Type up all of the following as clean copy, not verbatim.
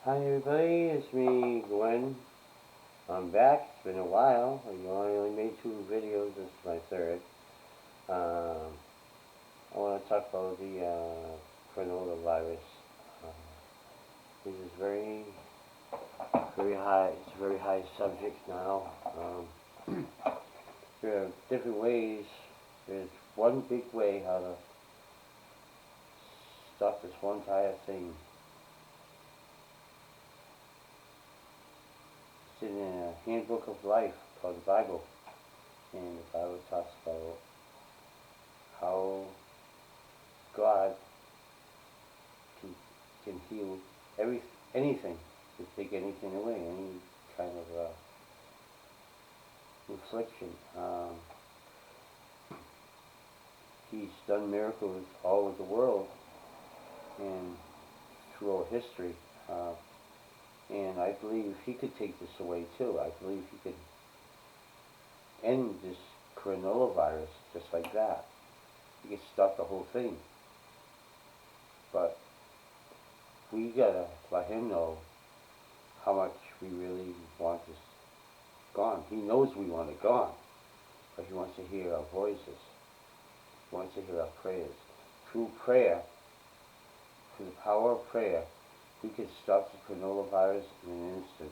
Hi everybody, it's me, Gwynn. I'm back. It's been a while. I only made 2 videos. This is my third. Um, I want to talk about the coronavirus. This is very high. It's a very high subject now. There are different ways. There's one big way how to stop this one entire thing. It's in a handbook of life called the Bible, and the Bible talks about how God can heal anything, to take anything away, any kind of affliction. He's done miracles all over the world and throughout history, and I believe he could take this away too. I believe he could end this coronavirus just like that. He could stop the whole thing. But we gotta let him know how much we really want this gone. He knows we want it gone, but he wants to hear our voices. He wants to hear our prayers. Through prayer, through the power of prayer, we can stop the coronavirus in an instant.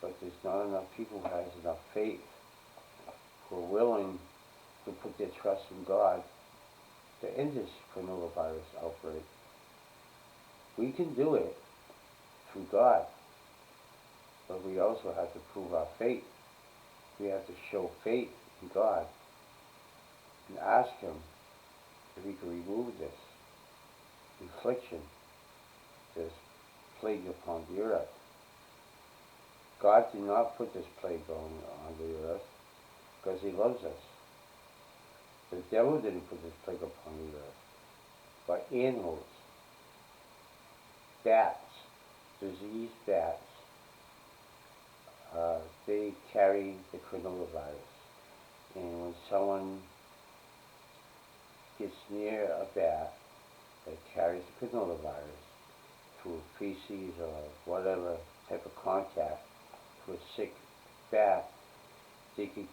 But there's not enough people who has enough faith, who are willing to put their trust in God to end this coronavirus outbreak. We can do it through God, but we also have to prove our faith. We have to show faith in God and ask Him if He can remove this affliction, this plague upon the earth. God did not put this plague on the earth because He loves us. The devil didn't put this plague upon the earth, but animals, bats, diseased bats, they carry the coronavirus. And when someone gets near a bat that carries the coronavirus through feces or whatever type of contact to a sick bat, they could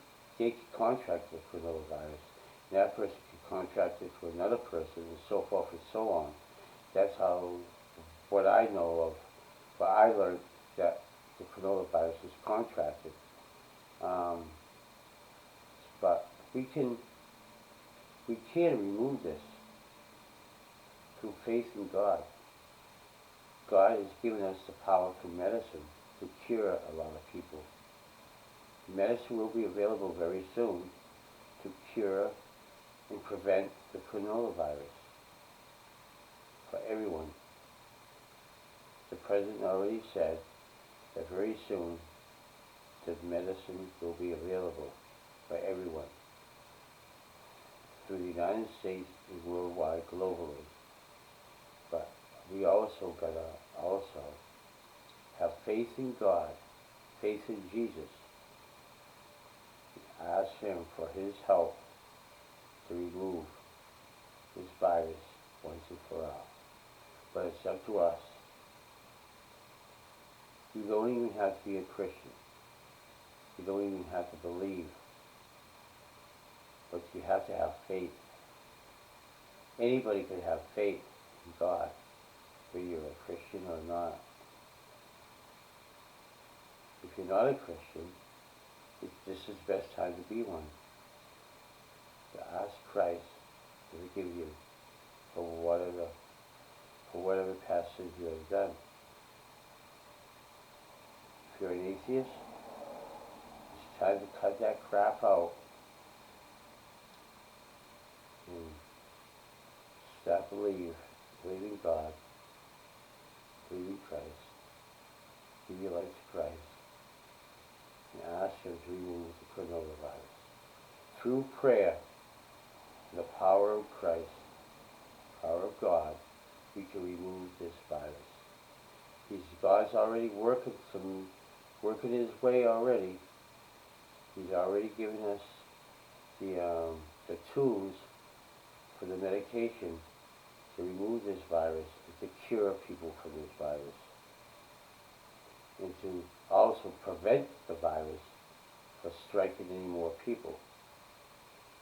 contract the coronavirus. And that person can contract it to another person, and so forth and so on. That's how, what I know of, what I learned, that the coronavirus is contracted. But we can remove this through faith in God. God has given us the power through medicine to cure a lot of people. Medicine will be available very soon to cure and prevent the coronavirus for everyone. The President already said that very soon the medicine will be available for everyone through the United States and worldwide, globally. But we also gotta have faith in God, faith in Jesus, and ask Him for His help to remove this virus once and for all. But it's up to us. You don't even have to be a Christian. You don't even have to believe. But you have to have faith. Anybody can have faith in God, whether you're a Christian or not. If you're not a Christian, this is the best time to be one. To ask Christ to forgive you for whatever past sins you have done. If you're an atheist, it's time to cut that crap out and start believing God, believing Christ, give your life to Christ, and ask Him to remove the coronavirus. Through prayer and the power of Christ, power of God, we can remove this virus. God's already working His way already. He's already given us the tools for the medication to remove this virus, and to cure people from this virus, and to also prevent the virus from striking any more people.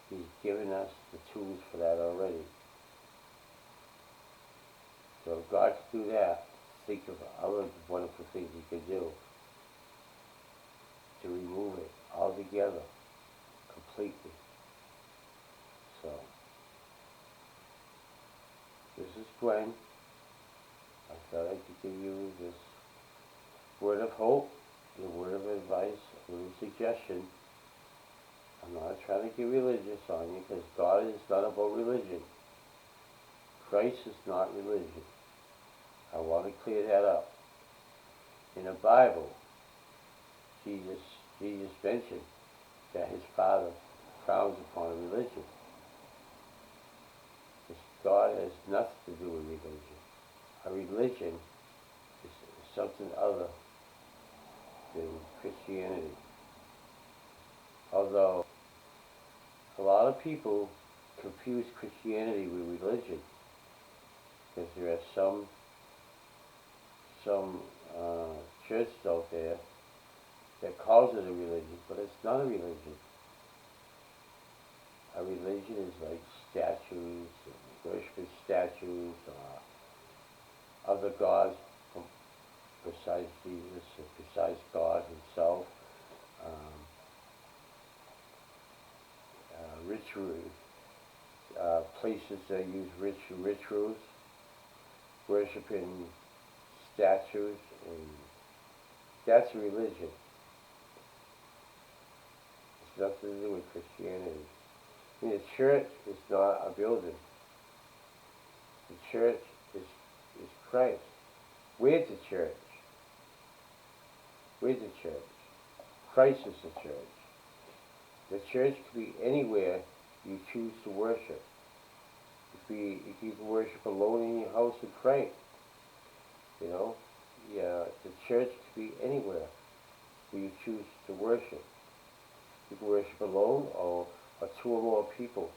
He's given us the tools for that already. So if God can do that, think of other wonderful things He can do to remove it altogether, completely. So, this is Gwynn. I thought I could give you this word of hope, a word of advice, a little suggestion. I'm not trying to get religious on you, because God is not about religion. Christ is not religion. I want to clear that up. In the Bible, Jesus mentioned that His Father frowns upon religion. Because God has nothing to do with religion. A religion is something other than Christianity. Although a lot of people confuse Christianity with religion, because there are some churches out there that calls it a religion, but it's not a religion. A religion is like statues, worshiping statues, other gods besides Jesus, or besides God Himself. Places that use rituals, worshiping statues, and that's a religion. It's nothing to do with Christianity. I mean, the church is not a building. The church is Christ. We're the church. We're the church. Christ is the church. The church can be anywhere you choose to worship. You can worship alone in your house and pray. You know, the church can be anywhere where you choose to worship. You can worship alone, or two or more people,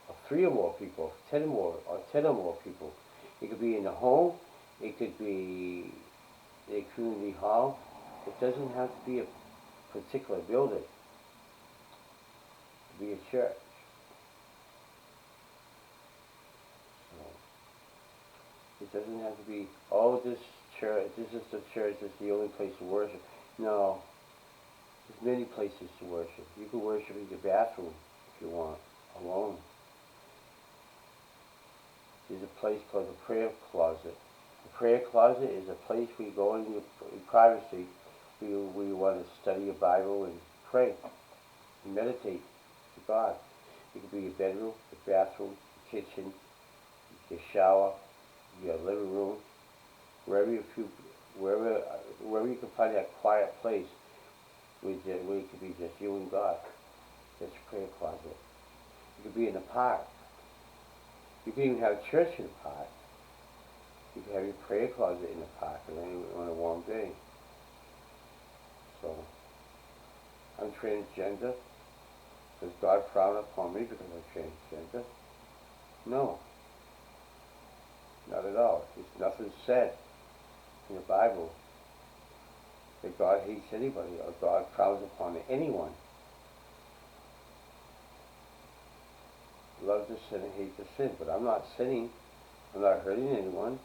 or three or more people, 10 or more people. It could be in the home. It could be in a community hall. It doesn't have to be a particular building. It could be a church. It doesn't have to be, this church, this is the church, this is the only place to worship. No, there's many places to worship. You can worship in your bathroom if you want, alone. There's a place called the prayer closet. The prayer closet is a place where you go in privacy, where you want to study your Bible and pray and meditate to God. It could be your bedroom, your bathroom, your kitchen, your shower, your living room, wherever you can find that quiet place where it could be just you and God. That's your prayer closet. It could be in the park. You can even have church in the park. You can have your prayer closet in the park on a warm day. So, I'm transgender. Does God frown upon me because I'm transgender? No. Not at all. There's nothing said in the Bible that God hates anybody or God frowns upon anyone. Love the sin and hate the sin, but I'm not sinning. I'm not hurting anyone.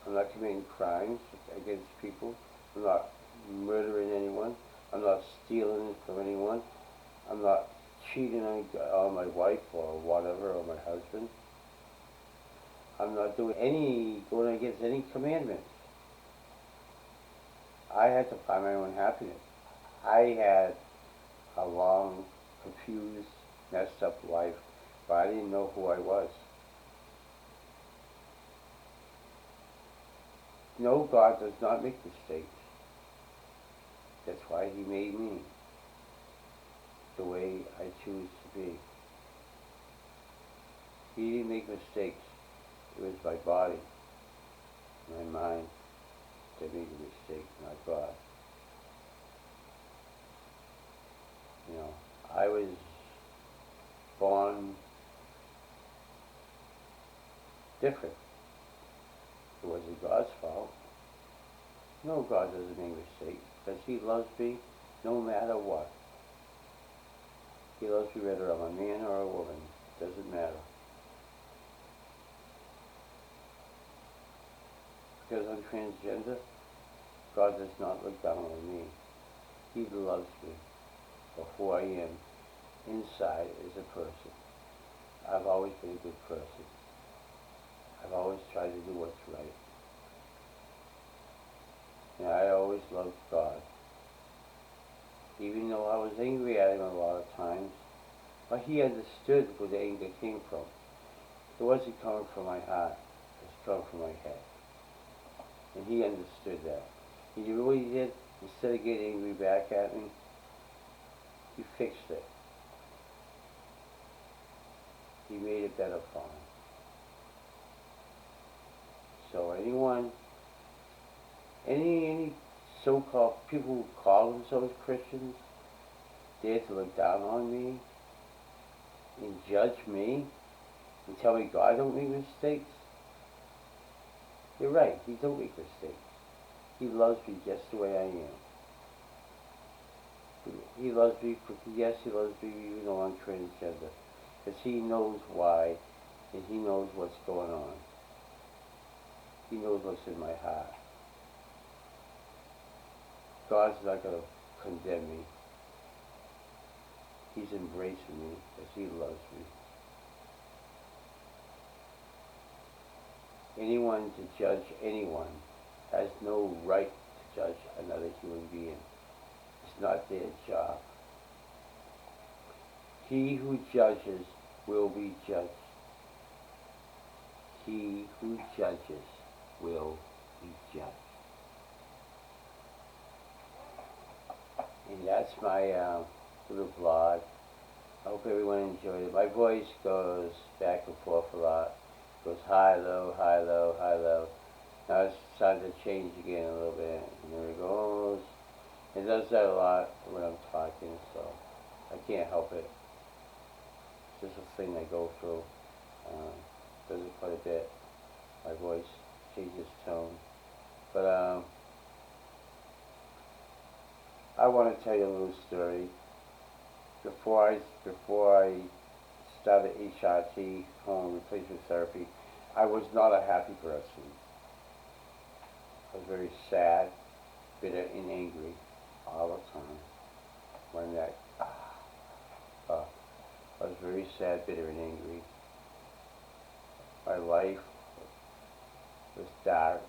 I'm not committing crimes against people. I'm not murdering anyone. I'm not stealing from anyone. I'm not cheating on my wife or whatever, or my husband. I'm not going against any commandments. I had to find my own happiness. I had a long, confused, messed up life, but I didn't know who I was. No, God does not make mistakes. That's why He made me the way I choose to be. He didn't make mistakes. It was my body, my mind that made the mistake, not God. I was born different. It wasn't God's fault. No, God doesn't make mistakes because He loves me no matter what. He loves me whether I'm a man or a woman. It doesn't matter. Because I'm transgender, God does not look down on me. He loves me for who I am inside as a person. I've always been a good person. I've always tried to do what's right. And I always loved God. Even though I was angry at Him a lot of times, but He understood where the anger came from. It wasn't coming from my heart. It was coming from my head. And He understood that. And you really did, instead of getting angry back at me, He fixed it. He made it better for me. So anyone, any so-called people who call themselves Christians dare to look down on me and judge me and tell me God don't make mistakes, you're right, He don't make mistakes. He loves me just the way I am. He loves me, yes, He loves me even though I'm transgender. Because He knows why, and He knows what's going on. He knows what's in my heart. God's not going to condemn me. He's embracing me because He loves me. Anyone to judge anyone has no right to judge another human being. It's not their job. He who judges will be judged. He who judges will be judged. And that's my little vlog. I hope everyone enjoyed it. My voice goes back and forth a lot. It goes high, low, high, low, high, low. Now it's starting to change again a little bit. And there it goes. It does that a lot when I'm talking, so I can't help it. It's just a thing I go through. Does it quite a bit. My voice changes tone. But I want to tell you a little story. Before I started HRT, home replacement therapy, I was not a happy person. I was very sad, bitter, and angry all the time. I was very sad, bitter, and angry. My life was dark.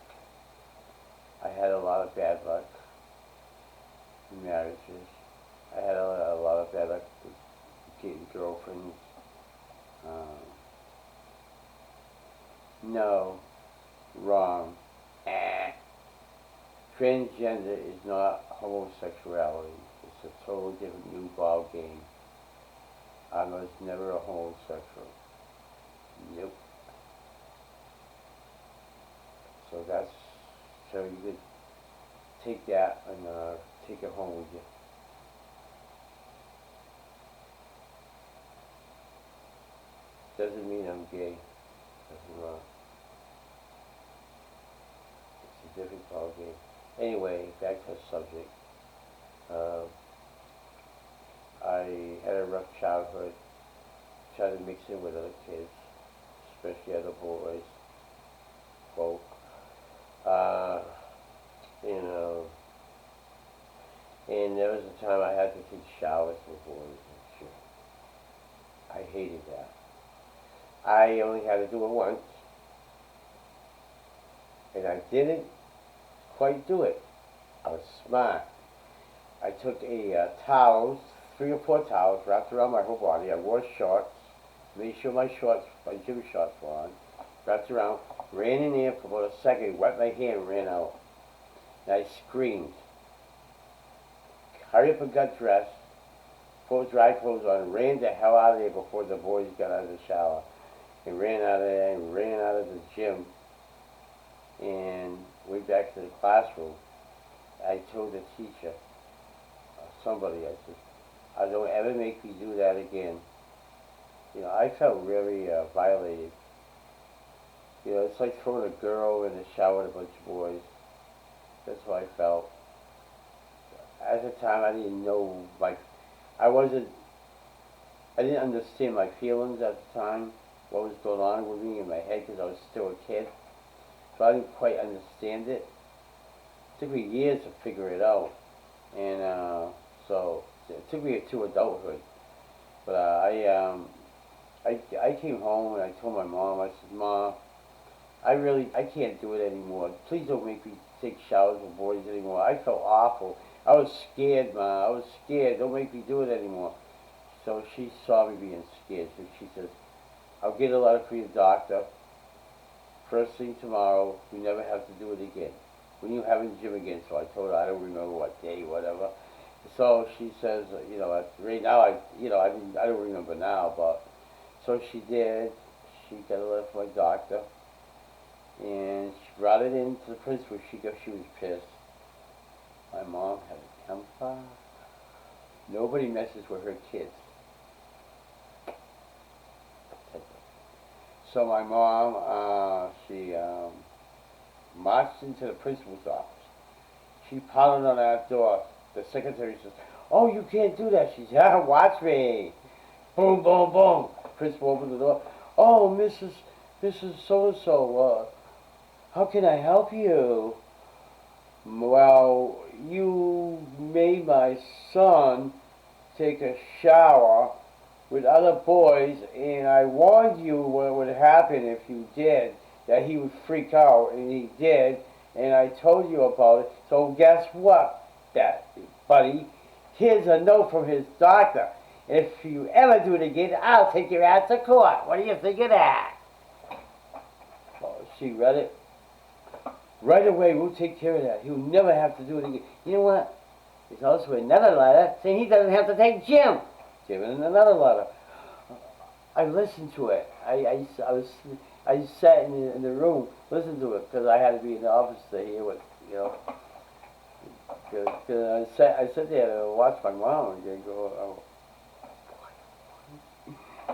I had a lot of bad luck in marriages. I had a lot of bad luck with getting girlfriends. No, wrong. Transgender is not homosexuality. It's a totally different new ball game. I was never a homosexual. Nope. So you could take that and take it home with you. Doesn't mean I'm gay. Doesn't It's a different ball game. Anyway, back to the subject. I had a rough childhood. Tried to mix in with other kids, especially other boys. Both. And there was a time I had to take showers with boys and shit. I hated that. I only had to do it once, and I didn't quite do it. I was smart. I took towels, 3 or 4 towels, wrapped around my whole body. I wore shorts, made sure my gym shorts were on, wrapped around, ran in there for about a second, wet my hair and ran out. And I screamed. Hurry up and got dressed, put dry clothes on, and ran the hell out of there before the boys got out of the shower. And ran out of there and ran out of the gym and went back to the classroom. I told the teacher, somebody, I said, don't ever make me do that again. I felt really violated. You know, it's like throwing a girl in the shower with a bunch of boys. That's how I felt. At the time, I didn't know, like, I wasn't, I didn't understand my feelings at the time, what was going on with me in my head, because I was still a kid. So I didn't quite understand it. It took me years to figure it out. And so it took me to adulthood. But I came home and I told my mom, I said, Mom, I can't do it anymore. Please don't make me take showers with boys anymore. I felt awful. I was scared, Ma. I was scared. Don't make me do it anymore. So she saw me being scared. So she says, I'll get a letter for your doctor. First thing tomorrow, you never have to do it again. When you having gym again? So I told her I don't remember what day, whatever. So she says, you know, right now I don't remember now, but so she did. She got a letter from my doctor, and she brought it in to the principal. She was pissed. My mom had a temper. Nobody messes with her kids. So my mom, she marched into the principal's office. She pounded on that door. The secretary says, "Oh, you can't do that." She said, "Ah, watch me." Boom, boom, boom. Principal opened the door. "Oh, Mrs. So-and-so, how can I help you?" "Well, you made my son take a shower with other boys, and I warned you what would happen if you did, that he would freak out, and he did, and I told you about it. So guess what, buddy? Here's a note from his doctor. If you ever do it again, I'll take your ass to court. What do you think of that?" Well, she read it. "Right away, we'll take care of that. He'll never have to do it again." You know what? There's also another letter saying he doesn't have to take gym. Given another letter. I listened to it. I sat in the room, listened to it, because I had to be in the office to hear what, you know. Cause I sat there to watch my mom and go, oh.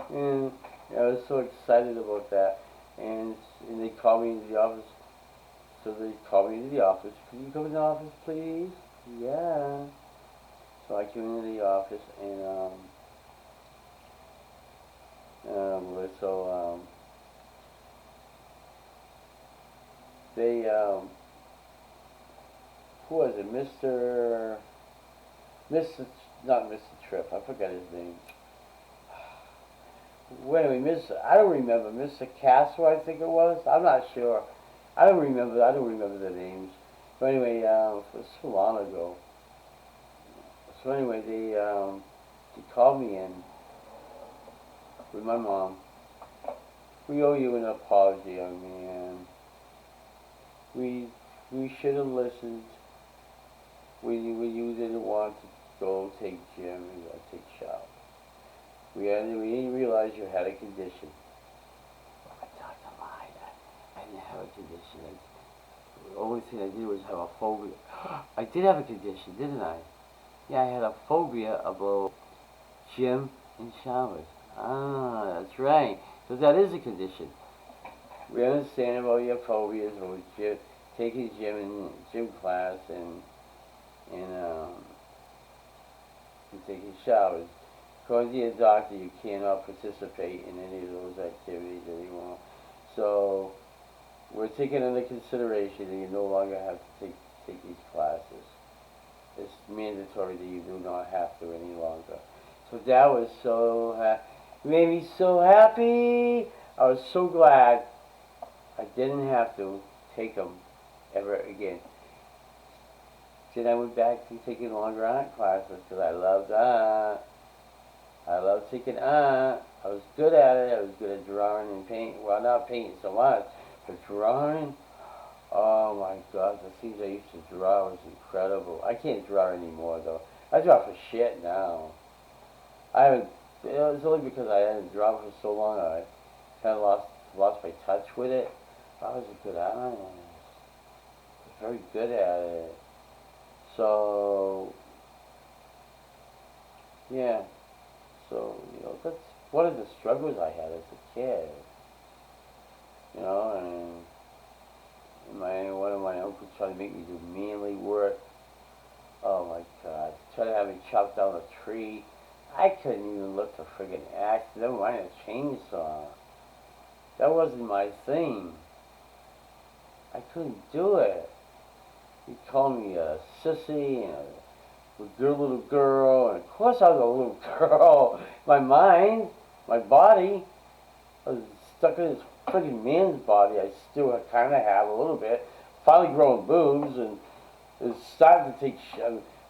And I was so excited about that. And they called me into the office. So they called me into the office. "Can you come in the office, please?" "Yeah." So I came into the office, and they who was it, Mr. not Mr. Tripp, I forgot his name. Wait a minute, I don't remember, Mr. Castle, I think it was. I'm not sure. I don't remember the names. But anyway, it was so long ago. So anyway, they called me in with my mom. "We owe you an apology, young man. We should have listened when you didn't want to go take gym and go take showers. We didn't realize you had a condition." I talked a lie. I didn't have a condition. The only thing I did was have a phobia. I did have a condition, didn't I? Yeah, I had a phobia about gym and showers. Ah, that's right. So that is a condition. We understand about your phobias, about taking gym class and taking showers. According to your doctor, you cannot participate in any of those activities anymore. So we're taking into consideration that you no longer have to take these classes. It's mandatory that you do not have to any longer. So that was made me so happy. I was so glad I didn't have to take them ever again. Then I went back to taking longer art classes because I loved art. I loved taking art. I was good at it. I was good at drawing and painting. Well, not painting so much, but drawing. Oh my God, the things I used to draw was incredible. I can't draw anymore though. I draw for shit now. I haven't. It was only because I hadn't drawn for so long. I kind of lost my touch with it. I was a good artist. I was very good at it. So yeah. So that's one of the struggles I had as a kid. And uncle tried to make me do manly work. Oh my God. Tried to have me chop down a tree. I couldn't even lift a friggin' axe, never mind a chainsaw. That wasn't my thing. I couldn't do it. He called me a sissy and a good little girl, and of course I was a little girl. My mind, my body, I was stuck in this friggin' man's body. I still kind of have a little bit. Finally growing boobs, and it's starting to take.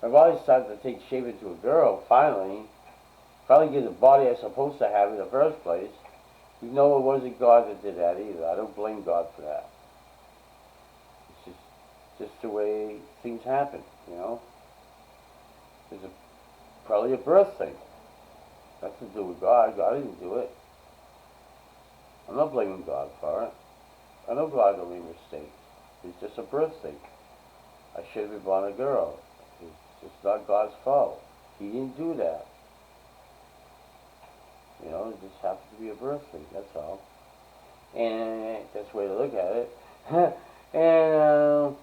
My body started to take shape into a girl. Finally get the body I'm supposed to have in the first place. You know, it wasn't God that did that either. I don't blame God for that. It's just the way things happen, you know. It's probably a birth thing. Nothing to do with God. God didn't do it. I'm not blaming God for it. I know God will make mistakes. It's just a birth thing. I should have been born a girl. It's not God's fault. He didn't do that. You know, it just happens to be a birth thing, that's all. And that's the way to look at it. And,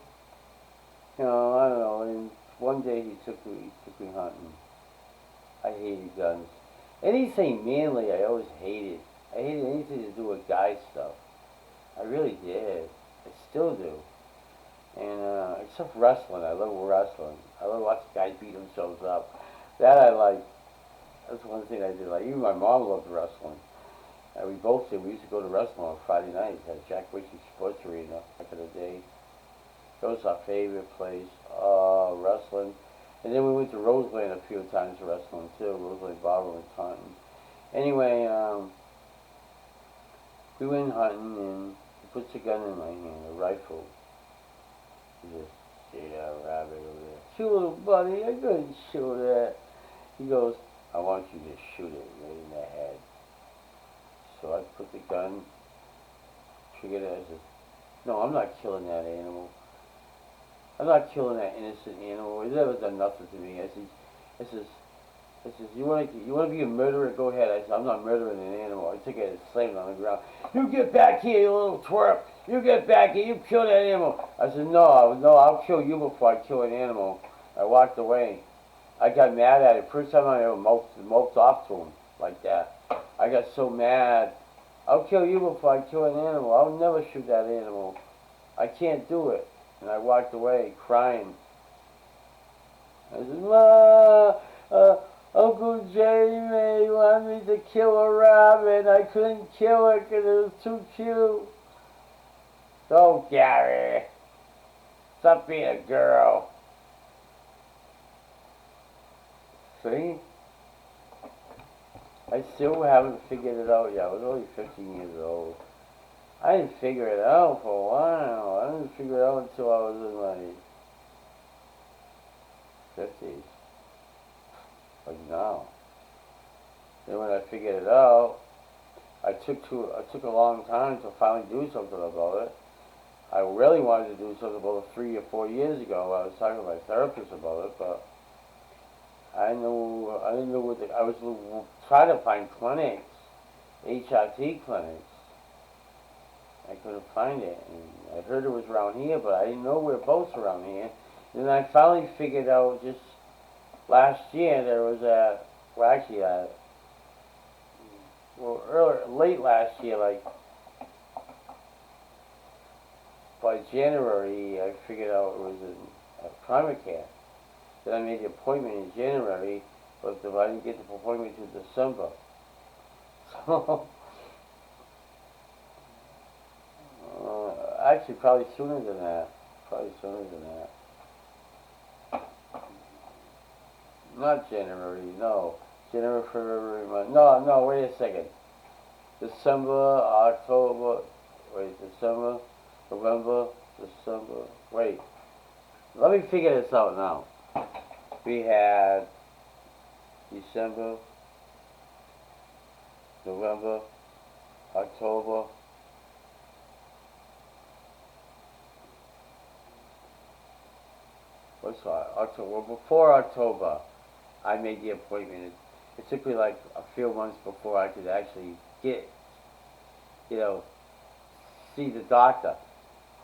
you know, I don't know, and one day he took me hunting. I hated guns. Anything manly, I always hated. I hated anything to do with guy stuff. I really did. I still do. And, except wrestling. I love wrestling. I love watching guys beat themselves up. That I like. That's one thing I did. Like, even my mom loved wrestling. We both did. We used to go to wrestling on Friday nights at Jack Wickley Sports Arena back in the day. That was our favorite place. Wrestling. And then we went to Roseland a few times to wrestling too. Roseland Ballroom in Taunton. Anyway, we went hunting and he puts a gun in my hand, a rifle. He just, yeah, rabbit over there. Shoot, little buddy, I couldn't shoot that. He goes, I want you to shoot it right in the head. So I put the gun, triggered it. I said, no, I'm not killing that animal. I'm not killing that innocent animal. He's never done nothing to me. I says, you want to be a murderer? Go ahead. I said, I'm not murdering an animal. I took it and slammed it on the ground. You get back here, you little twerp. You get back here. You kill that animal. I said, no, I'll kill you before I kill an animal. I walked away. I got mad at it. First time I ever moped off to him like that. I got so mad. I'll kill you before I kill an animal. I'll never shoot that animal. I can't do it. And I walked away crying. I said, Ma, Uncle Jamie wanted me to kill a rabbit. I couldn't kill it because it was too cute. Oh, Gary, stop being a girl. See? I still haven't figured it out yet. I was only 15 years old. I didn't figure it out for a while. I didn't figure it out until I was in my 50s. Like now. Then when I figured it out, I took a long time to finally do something about it. I really wanted to do something about it 3 or 4 years ago. I was talking to my therapist about it, but I didn't know what I was trying to find clinics, HRT clinics. I couldn't find it. And I heard it was around here, but I didn't know where both around here. And then I finally figured out just last year there was late last year, like by January, I figured out it was a primary care. Then I made the appointment in January, but I didn't get the appointment until December. So, actually, probably sooner than that. Not January, no. January, February, March. No, wait a second. December, October, December, November, December, wait. Let me figure this out now. We had December, November, October, October. Well, before October, I made the appointment. It took me like a few months before I could actually get, see the doctor.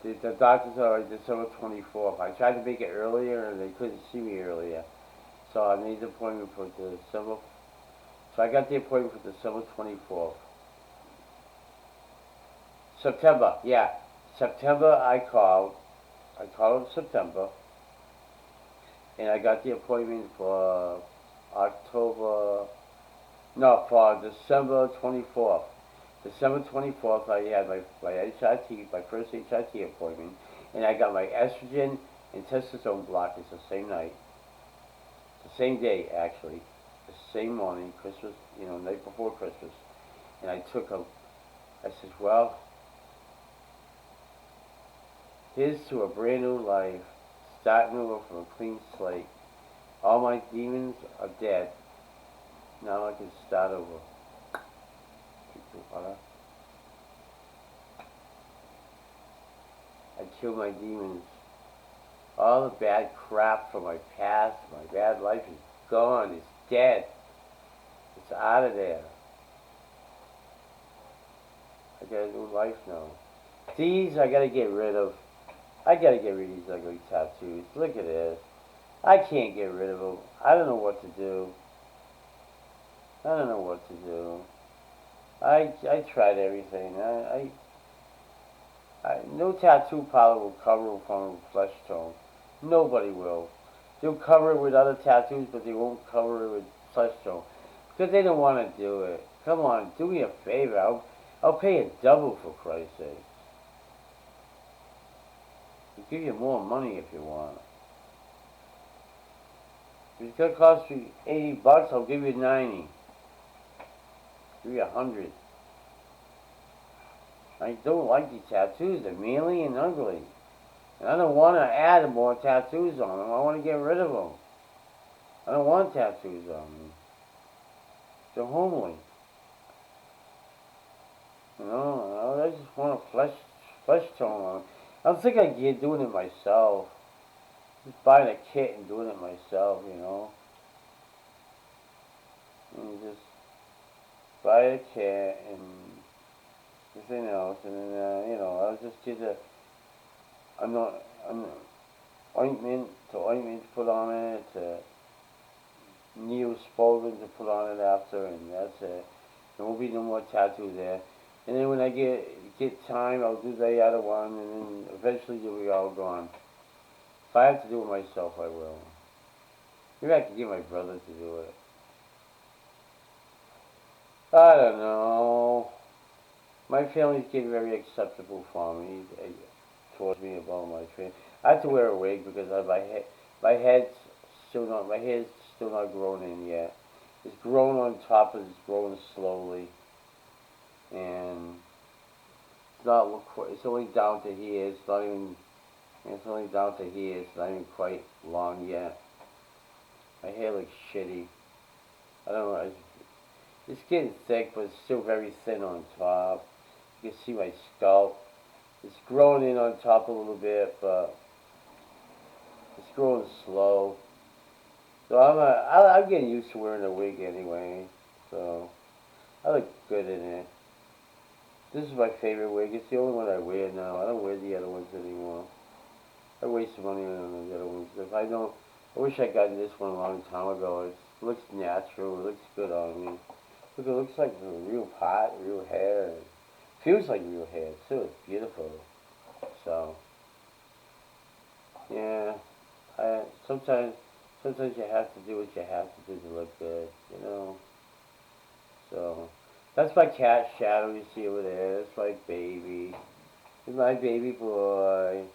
The doctors are December 24th. I tried to make it earlier and they couldn't see me earlier. So I made the appointment for December. So I got the appointment for December 24th. September, yeah. September I called. I called in September. And I got the appointment for October. No, for December 24th. December 24th, I had my HRT, my first HRT appointment, and I got my estrogen and testosterone blockers the same night, the same day actually, the same morning, Christmas, night before Christmas, and I took them. I said, well, here's to a brand new life, starting over from a clean slate. All my demons are dead. Now I can start over. I killed my demons. All the bad crap from my past, my bad life is gone. It's dead. It's out of there. I got a new life now. These I gotta get rid of. I gotta get rid of these ugly tattoos. Look at this. I can't get rid of them. I don't know what to do. I don't know what to do. I tried everything. No tattoo parlor will cover it from a flesh tone. Nobody will. They'll cover it with other tattoos, but they won't cover it with flesh tone because they don't want to do it. Come on, do me a favor. I'll pay a double for Christ's sake. I'll give you more money if you want. If it's gonna cost you $80, I'll give you 90. Give you 100. I don't like these tattoos. They're mealy and ugly. And I don't want to add more tattoos on them. I want to get rid of them. I don't want tattoos on me. They're homely. I just want a flesh tone on them. I don't think I can get doing it myself. Just buying a kit and doing it myself, And you just buy a kit and everything else, and then I'll just get an ointment to put on it, Neosporin to put on it after, and that's it. There won't be no more tattoo there. And then when I get time, I'll do the other one, and then eventually they'll be all gone. If I have to do it myself, I will. Maybe I can get my brother to do it. I don't know. My family's getting very acceptable for me, towards me about my training. I have to wear a wig because my head's my hair's still not grown in yet. It's grown on top, but it's growing slowly, and it's only down to here. It's not even. It's only down to here. It's not even quite long yet. My hair looks shitty. I don't know. It's getting thick, but it's still very thin on top. You can see my scalp. It's growing in on top a little bit, but it's growing slow. So I'm getting used to wearing a wig anyway. So I look good in it. This is my favorite wig. It's the only one I wear now. I don't wear the other ones anymore. I wasted money on the other ones. I wish I got this one a long time ago. It looks natural. It looks good on me. Look, it looks like real pot, real hair. It feels like real hair too. It's beautiful. So yeah, sometimes you have to do what you have to do to look good. So that's my cat Shadow. You see over there. That's my baby. It's my baby boy.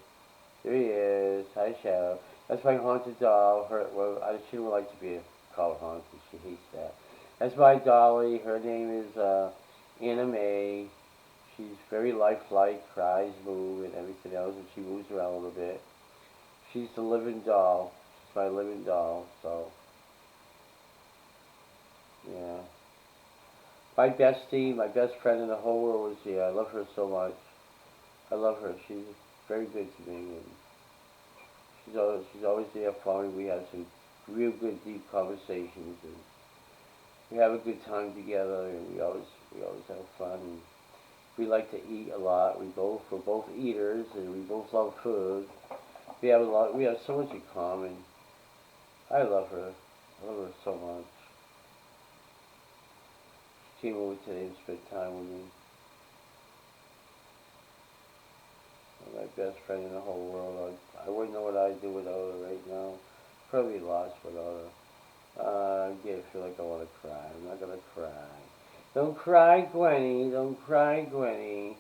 There he is. Hi, Shadow. That's my haunted doll. She don't like to be called haunted. She hates that. That's my dolly. Her name is Anna Mae. She's very lifelike, cries, move, and everything else, and she moves around a little bit. She's the living doll. She's my living doll. So, yeah. My bestie, my best friend in the whole world is here. I love her so much. I love her. She's very good to me, and she's always there for me. We have some real good, deep conversations, and we have a good time together, and we always have fun. We like to eat a lot. We're both eaters, and we both love food. We have a lot. We have so much in common. I love her. I love her so much. She came over today and spent time with me. My best friend in the whole world. I wouldn't know what I'd do without her right now. Probably lost without her. I feel like I want to cry. I'm not gonna cry. Don't cry, Gwenny. Don't cry, Gwenny.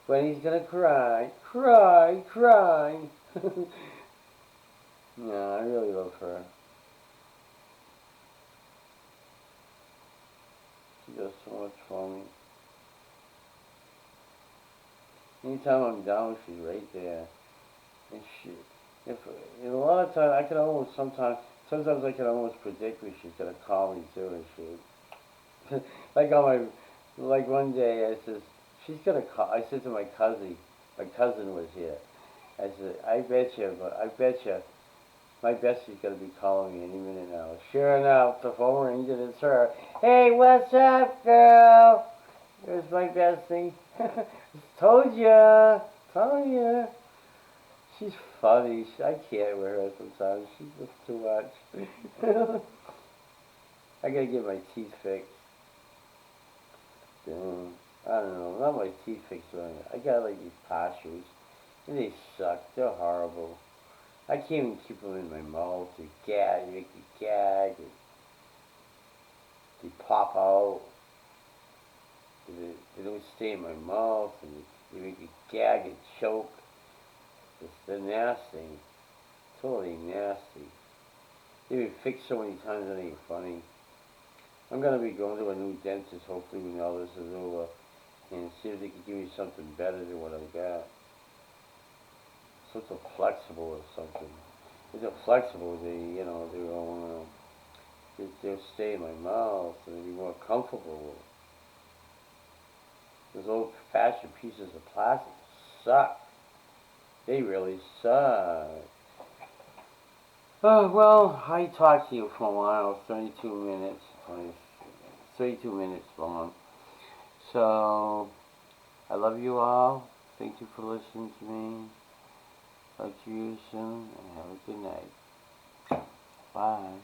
Gwenny's gonna cry. Cry, cry. No, I really love her. She does so much for me. Anytime I'm down, she's right there. And if and a lot of times I can almost sometimes I can almost predict when she's gonna call me too, and she like like one day I says she's gonna call. I said to my cousin was here. I said I bet you, my bestie's gonna be calling me any minute now. Sure enough, the phone rings and it's her. Hey, what's up, girl? There's my bestie. Told ya, told ya. She's funny. I can't with her sometimes. She's just too much. I gotta get my teeth fixed. I don't know. Not my teeth fixed. I got like these postures, and they suck. They're horrible. I can't even keep them in my mouth. They gag. They make me gag. They pop out. They don't stay in my mouth, and they make me gag and choke. They're nasty. Totally nasty. They've been fixed so many times it ain't funny. I'm gonna be going to a new dentist hopefully when all this is over and see if they can give me something better than what I got. Something flexible or something. If they're flexible, they'll stay in my mouth and they'll be more comfortable. Those old fashioned pieces of plastic suck. They really suck. Oh, well, I talked to you for a while, 32 minutes, 32 minutes long. So, I love you all. Thank you for listening to me. Talk to you soon, and have a good night. Bye.